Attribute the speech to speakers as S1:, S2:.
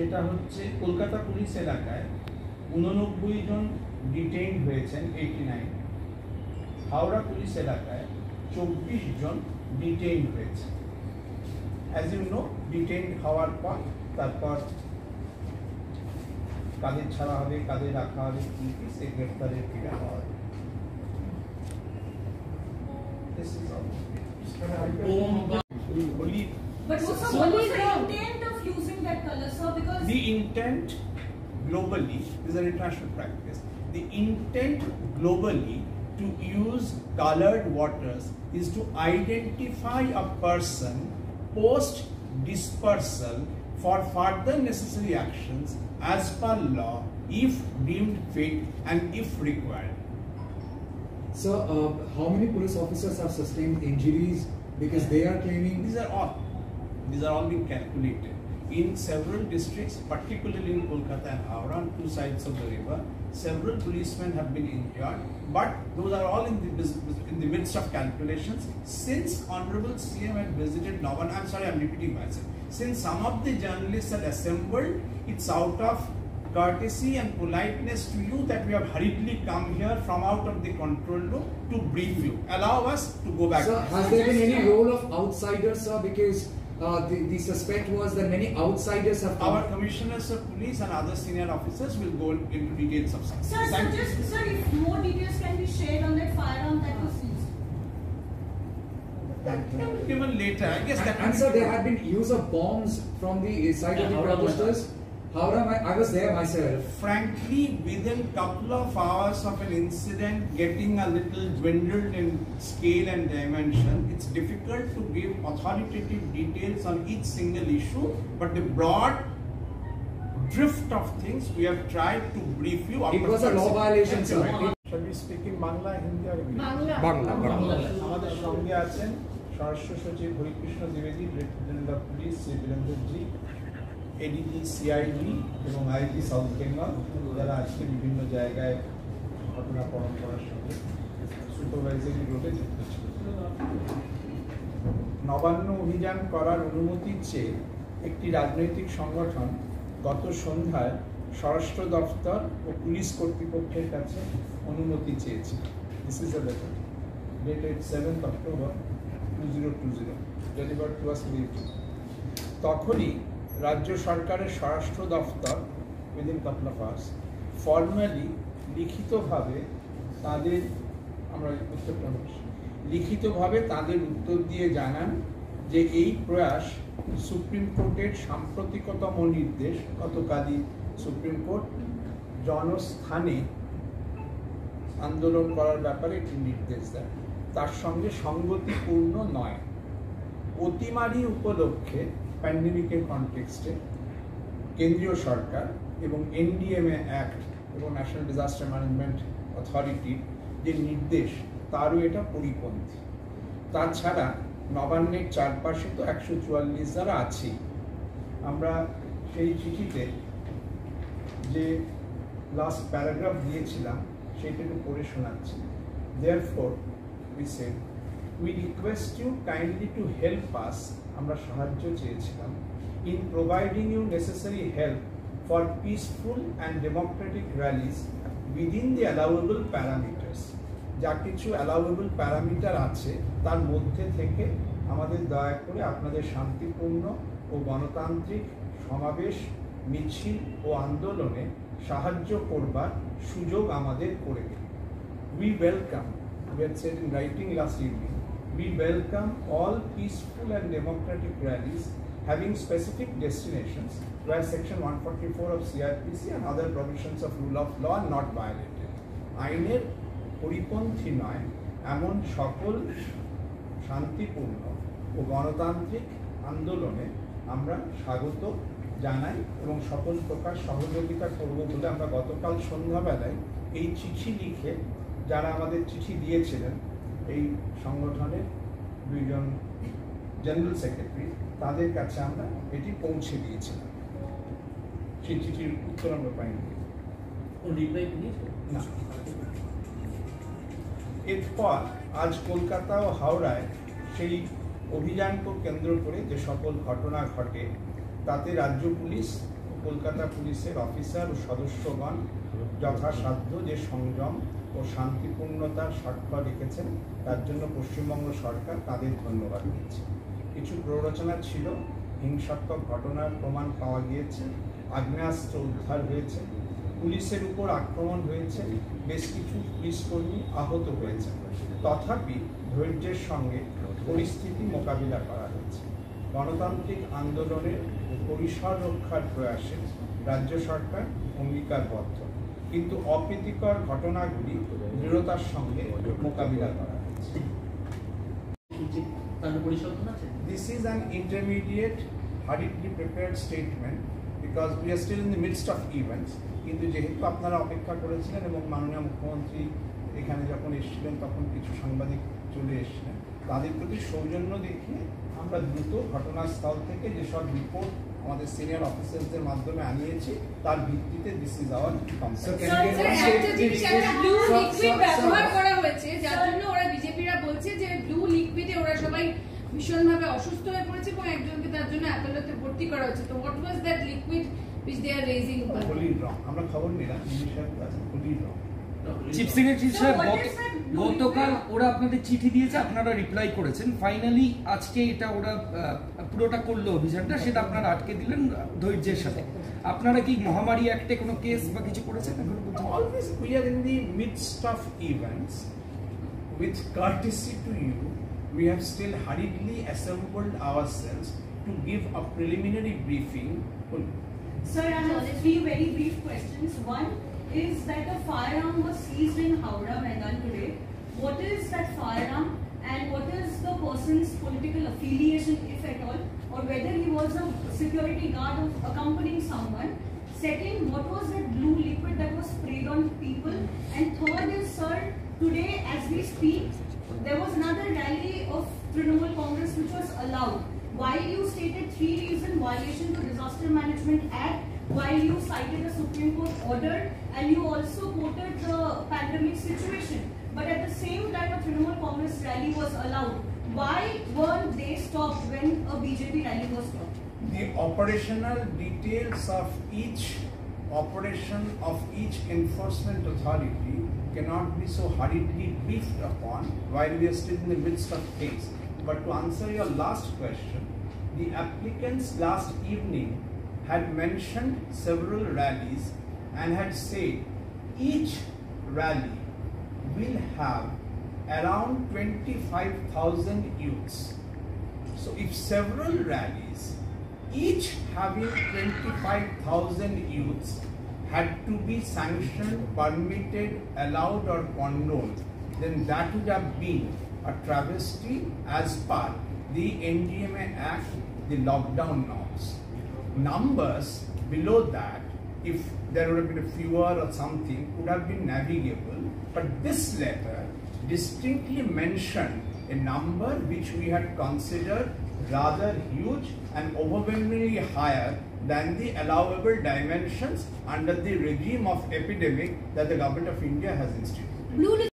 S1: সেটা হচ্ছে কলকাতা পুলিশ এলাকায় 89 জন ডিটেইন হয়েছেন 89, হাওড়া পুলিশ এলাকায় 24 জন ডিটেইন হয়েছে। অ্যাজ ইউ নো, ডিটেইন হওয়ার পর তারপর কাদের ছাড়া হবে, কাদের রাখা হবে, কি সে গ্রেফতারের ক্রিয়া হওয়া হবে। This is all.
S2: But what's the intent of using that color, sir? Because
S1: the intent globally is an international practice. The intent globally to use colored waters is to identify a person post dispersal for further necessary actions as per law, if deemed fit and if required.
S3: So, how many police officers have sustained injuries? Because they are claiming
S1: These are all being calculated in several districts, particularly in Kolkata and Howrah, on two sides of the river. Several policemen have been injured, but those are all in the midst of calculations. Since Honorable CM had visited Navan, I'm sorry, I'm repeating myself. Since some of the journalists had assembled, it's out of courtesy and politeness to you that we have hurriedly come here from out of the control room to brief you. Allow us to go back.
S3: Sir, has there been any role of outsiders, sir? Because the suspect was that many outsiders have come.
S1: Our commissioners of police and other senior officers will go into details of something.
S2: Sir, if more details can be shared on that firearm that was used.
S1: That can be given later. I guess that.
S3: And sir, there had been use of bombs from the side of the protesters. Howrah, I was there myself.
S1: Frankly, within couple of hours of an incident getting a little dwindled in scale and dimension, it's difficult to give authoritative details on each single issue, but the broad drift of things we have tried to brief you.
S3: It was a law violation, sir.
S1: Shall we speak in Bangla, Hindi or English?
S3: Bangla.
S1: আমাদের সঙ্গে আছেন স্বরাষ্ট্র সচিব হরিকৃষ্ণ দ্বিবেদী, lieutenant of police Shri Virendra ji, ADG CID এবং IG south Bengal, যারা আজকে বিভিন্ন জায়গায় ঘটনা পরম্পরার সঙ্গে সুপারভাইজারি রোলে যুক্ত ছিল। নবান্ন অভিযান করার অনুমতি চেয়ে একটি রাজনৈতিক সংগঠন গত সন্ধ্যায় স্বরাষ্ট্র দপ্তর ও পুলিশ কর্তৃপক্ষের কাছে অনুমতি চেয়েছে। This is a letter dated 7th October 2020 delivered to us immediately. তখনই রাজ্য সরকারের স্বরাষ্ট্র দপ্তর within couple of hours formally লিখিতভাবে তাদের উত্তর দিয়ে জানান যে এই প্রয়াস সুপ্রিম কোর্টের সাম্প্রতিকতম নির্দেশ, গতকালই সুপ্রিম কোর্ট জনস্থানে আন্দোলন করার ব্যাপারে একটি নির্দেশ দেয়, তার সঙ্গে সঙ্গতিপূর্ণ নয়। অতিমারি উপলক্ষে প্যান্ডেমিকের কনটেক্সটে কেন্দ্রীয় সরকার এবং এনডিএমএ অ্যাক্ট এবং ন্যাশনাল ডিজাস্টার ম্যানেজমেন্ট অথরিটির যে নির্দেশ তারও এটা পরিপন্থী। তাছাড়া নবান্নের চারপাশে তো 144 যারা আছেই। আমরা সেই চিঠিতে যে লাস্ট প্যারাগ্রাফ দিয়েছিলাম সেইটাকে পড়ে শোনাচ্ছি। Therefore, we said, we request you kindly to help us, আমরা সাহায্য চেয়েছিলাম, in providing you necessary help for peaceful and democratic rallies within the allowable parameters. যা কিছু allowable parameter আছে তার মধ্যে থেকে আমাদের দয়া করে আপনাদের শান্তিপূর্ণ ও গণতান্ত্রিক সমাবেশ, মিছিল ও আন্দোলনে সাহায্য করবার সুযোগ আমাদের করে দিন। We welcome, we had said in writing last evening, we welcome all peaceful and democratic rallies having specific destinations where section 144 of CRPC and other provisions of rule of law are not violated. আইনের পরিপন্থী নয় এমন সকল শান্তিপূর্ণ ও গণতান্ত্রিক আন্দোলনে আমরা স্বাগত জানাই এবং সকল প্রকার সহযোগিতা করব বলে আমরা গতকাল সন্ধ্যাবেলায় এই চিঠি লিখে, যারা আমাদের চিঠি দিয়েছিলেন এই সংগঠনের দুইজন জেনারেল সেক্রেটারি, তাদের কাছে আমরা এটি পৌঁছে দিয়েছিলাম। সেই চিঠির উত্তর আমরা পাইনি। না, এরপর আজ কলকাতা ও হাওড়ায় সেই অভিযানকে কেন্দ্র করে যে সকল ঘটনা ঘটে তাতে রাজ্য পুলিশ ও কলকাতা পুলিশের অফিসার ও সদস্যগণ যথাসাধ্য যে সংযম ও শান্তিপূর্ণতার স্বাক্ষর রেখেছেন তার জন্য পশ্চিমবঙ্গ সরকার তাদের ধন্যবাদ দিচ্ছে। কিছু প্ররোচনা ছিল, হিংসাত্মক ঘটনার প্রমাণ পাওয়া গিয়েছে, আগ্নেয়াস্ত্র উদ্ধার হয়েছে, পুলিশের উপর আক্রমণ হয়েছে, বেশ কিছু পুলিশ কর্মী আহত হয়েছে। তথাপি ধৈর্যের সঙ্গে পরিস্থিতি মোকাবিলা করা হয়েছে। গণতান্ত্রিক আন্দোলনের পরিসর রক্ষার প্রয়াসে রাজ্য সরকার অঙ্গীকারবদ্ধ, কিন্তু অপ্রীতিকর ঘটনাগুলি দৃঢ়তার সঙ্গে মোকাবিলা করা হয়েছে। This is an intermediate, hurriedly prepared statement because we are still in the midst of events. কিন্তু যেহেতু আপনারা অপেক্ষা করেছিলেন এবং মাননীয় মুখ্যমন্ত্রী এখানে যখন এসেছিলেন তখন কিছু সাংবাদিক চলে এসেছিলেন, তাদের প্রতি সৌজন্য দেখিয়ে আমরা দ্রুত ঘটনাস্থল থেকে যেসব রিপোর্ট আমাদের সিনিয়র অফিসারদের মাধ্যমে আনিয়েছি তার ভিত্তিতে দিস ইজ আওয়ার
S4: ব্যবহার করা হয়েছে, যার জন্য ওরা বিজেপিরা বলছে যে ব্লু লিকুইডে ওরা সবাই ভীষণভাবে অসুস্থ হয়ে পড়েছে এবং একজনকে তার জন্য আদালতে ভর্তি করা হয়েছে। তো what was that liquid which they are raising?
S1: আমরা খবর নিলাম
S5: চিফ সেক্রেটারি সাহেব গতকাল ওরা আপনাদের চিঠি দিয়েছে, আপনারা রিপ্লাই করেছেন, ফাইনালি আজকে এটা ওরা পুরোটা করলো অভিযানটা, সেটা আপনারা আটকে দিলেন ধৈর্যের সাথে। আপনারা কি মহামারী অ্যাক্টে কোনো কেস বা কিছু করেছেন?
S1: Always we are in the midst of events. With courtesy to you, we have still hurriedly assembled ourselves to give a preliminary briefing.
S2: Sir, I have three very brief questions. One is that a firearm was seized in Howrah Maidan today. What is that firearm and what is the person's political affiliation, if at all, or whether he was a security guard accompanying someone? Second, what was that blue liquid that was sprayed on people? And third is, sir, today as we speak, there was another rally of Trinamool Congress which was allowed. While you stated 3 reasons: violation to Disaster Management Act, while you cited a Supreme Court order, and you also quoted the pandemic situation. But at the same time, a Trinamool Congress rally was allowed. Why weren't they stopped when a BJP rally was stopped?
S1: The operational details of each operation of each enforcement authority cannot be so hurriedly briefed upon while we are still in the midst of things. But to answer your last question, the applicants last evening had mentioned several rallies and had said each rally will have around 25,000 youths. So if several rallies, each having 25,000 youths, had to be sanctioned, permitted, allowed or condoned, then that would have been a travesty as per the NDMA Act, the lockdown norms. Numbers below that, if there would have been a fewer or something, would have been navigable. But this letter distinctly mentioned a number which we had considered rather huge and overwhelmingly higher than the allowable dimensions under the regime of epidemic that the government of India has instituted.